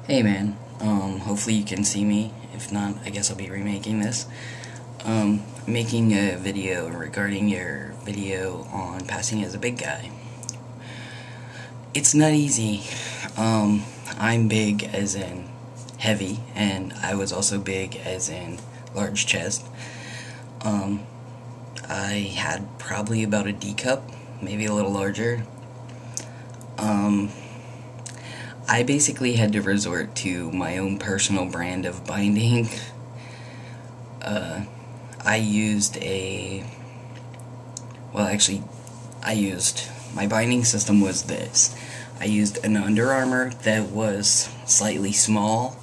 Hey man, hopefully you can see me. If not, I guess I'll be remaking this. Making a video regarding your video on passing as a big guy. It's not easy. I'm big as in heavy, and I was also big as in large chest. I had probably about a D cup, maybe a little larger. I basically had to resort to my own personal brand of binding. My binding system was this. I used an Under Armour that was slightly small,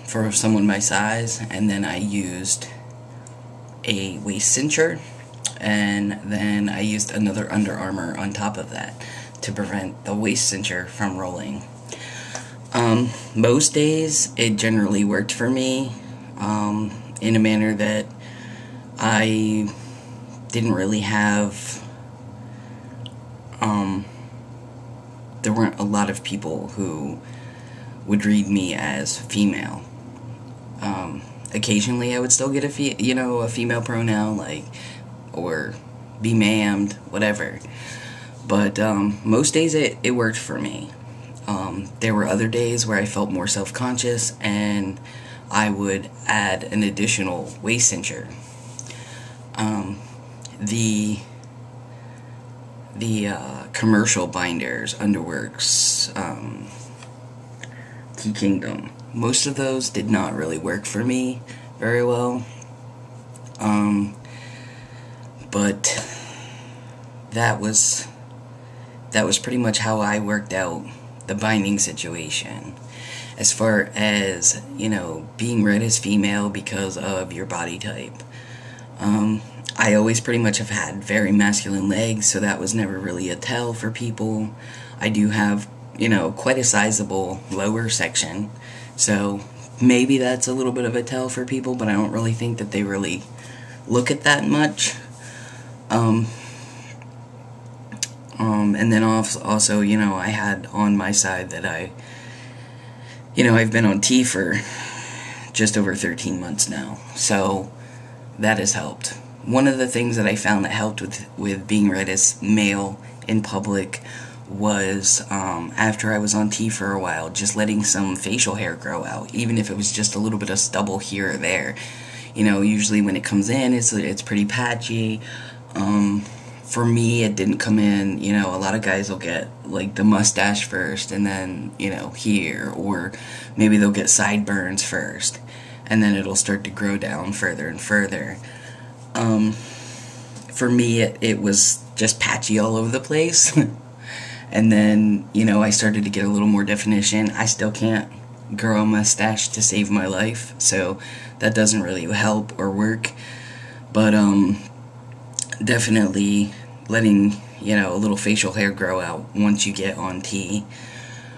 for someone my size, and then I used a waist cincher, and then I used another Under Armour on top of that to prevent the waist cincher from rolling. Most days it generally worked for me, in a manner that I didn't really have, there weren't a lot of people who would read me as female. Occasionally I would still get a female pronoun, or be ma'amed, whatever. But most days it worked for me. There were other days where I felt more self-conscious, and I would add an additional waist cincher. The commercial binders, Underworks, Key Kingdom, most of those did not really work for me very well. But that was pretty much how I worked out the binding situation. As far as, being read as female because of your body type. I always pretty much have had very masculine legs, so that was never really a tell for people. I do have, quite a sizable lower section, so maybe that's a little bit of a tell for people, but I don't really think that they really look at that much. And then also, I had on my side that I've been on T for just over 13 months now, so that has helped. One of the things that I found that helped with being read as male in public was, after I was on T for a while, just letting some facial hair grow out, even if it was just a little bit of stubble here or there. Usually when it comes in, it's pretty patchy. For me, it didn't come in, a lot of guys will get, the mustache first, and then, here, or maybe they'll get sideburns first, and then it'll start to grow down further and further. For me, it was just patchy all over the place, and then, I started to get a little more definition. I still can't grow a mustache to save my life, so that doesn't really help or work, but, definitely letting, a little facial hair grow out once you get on T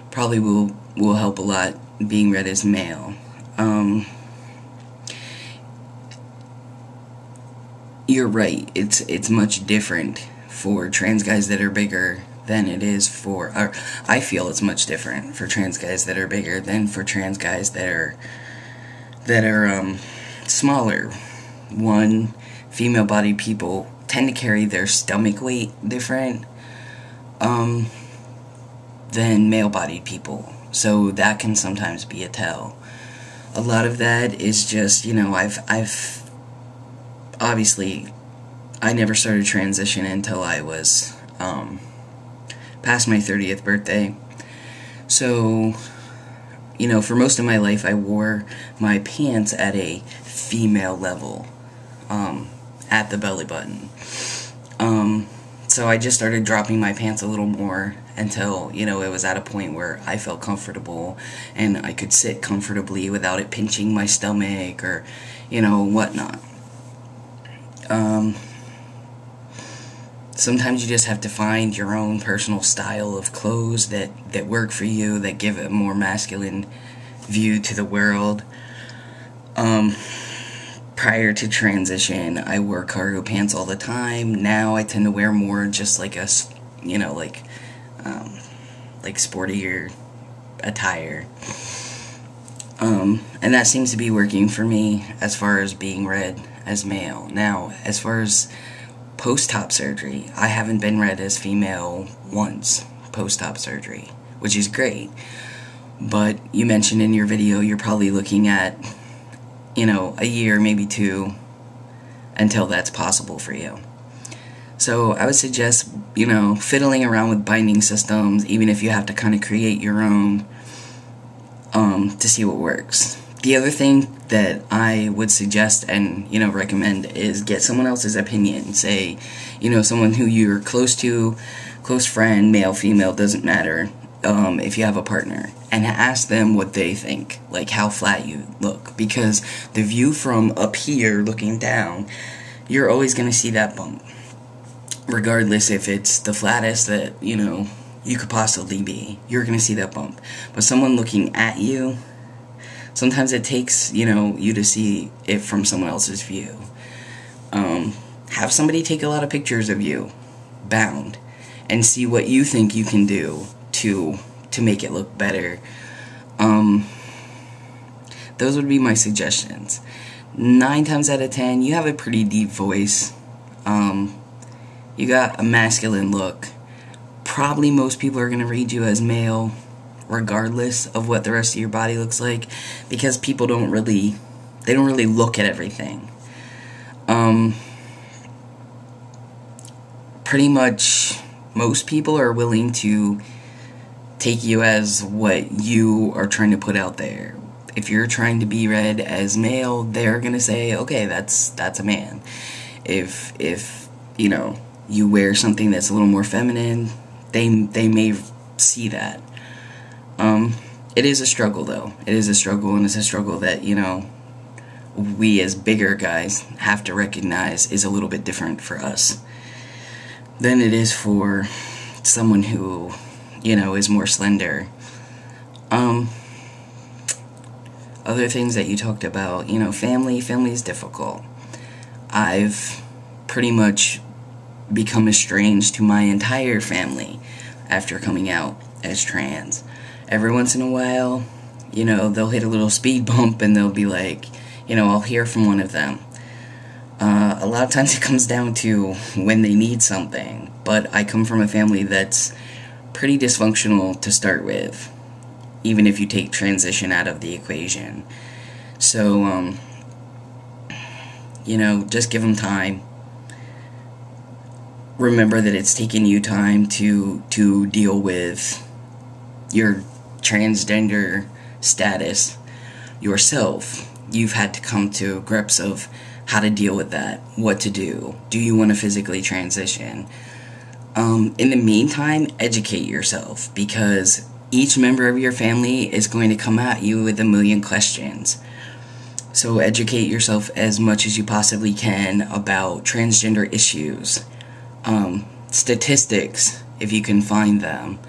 probably will help a lot being read as male. You're right, it's much different for trans guys that are bigger than it is or I feel it's much different for trans guys that are bigger than for trans guys that are smaller. One, female-bodied people tend to carry their stomach weight different than male-bodied people, so that can sometimes be a tell. A lot of that is just, I've obviously, I never started transition until I was past my 30th birthday, so for most of my life I wore my pants at a female level, at the belly button. So I just started dropping my pants a little more until, it was at a point where I felt comfortable and I could sit comfortably without it pinching my stomach or, whatnot. Sometimes you just have to find your own personal style of clothes that work for you, that give a more masculine view to the world. Prior to transition, I wore cargo pants all the time. Now I tend to wear more just like sportier attire. And that seems to be working for me as far as being read as male. Now, as far as post-op surgery, I haven't been read as female once post-op surgery, which is great. But you mentioned in your video you're probably looking at, a year, maybe 2, until that's possible for you. So I would suggest, fiddling around with binding systems, even if you have to kind of create your own, to see what works. The other thing that I would suggest and, recommend is get someone else's opinion. Say, someone who you're close to, close friend, male, female, doesn't matter, if you have a partner, and ask them what they think, like how flat you look. Because the view from up here looking down, you're always going to see that bump, regardless if it's the flattest that, you could possibly be. You're going to see that bump. But someone looking at you, sometimes it takes, you to see it from someone else's view. Have somebody take a lot of pictures of you, bound, and see what you think you can do to make it look better. Those would be my suggestions. 9 times out of 10, you have a pretty deep voice. You got a masculine look. Probably most people are going to read you as male, regardless of what the rest of your body looks like, because people don't really look at everything. Pretty much most people are willing to take you as what you are trying to put out there. If you're trying to be read as male, they're gonna say, okay, that's a man. If you wear something that's a little more feminine, they may see that. It is a struggle, though. It is a struggle, and it's a struggle that, we as bigger guys have to recognize is a little bit different for us than it is for someone who, is more slender. Other things that you talked about, family is difficult. I've pretty much become estranged to my entire family after coming out as trans. Every once in a while, they'll hit a little speed bump and they'll be like, I'll hear from one of them. A lot of times it comes down to when they need something, but I come from a family that's pretty dysfunctional to start with, even if you take transition out of the equation. So, just give them time. Remember that it's taken you time to deal with your transgender status yourself. You've had to come to grips of how to deal with that, what to do. Do you want to physically transition? In the meantime, educate yourself, because each member of your family is going to come at you with a million questions. So educate yourself as much as you possibly can about transgender issues. Statistics, if you can find them.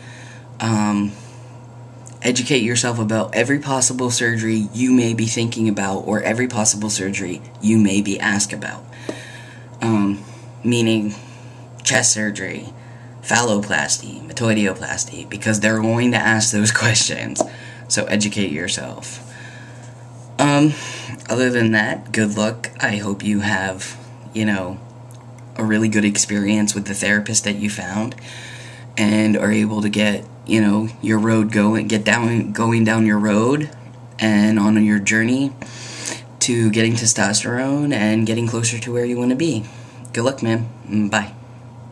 Educate yourself about every possible surgery you may be thinking about, or every possible surgery you may be asked about. Meaning chest surgery, phalloplasty, metoidioplasty, because they're going to ask those questions. So educate yourself. Other than that, good luck. I hope you have, a really good experience with the therapist that you found, and are able to get, your road going down your road and on your journey to getting testosterone and getting closer to where you want to be. Good luck, man. Bye.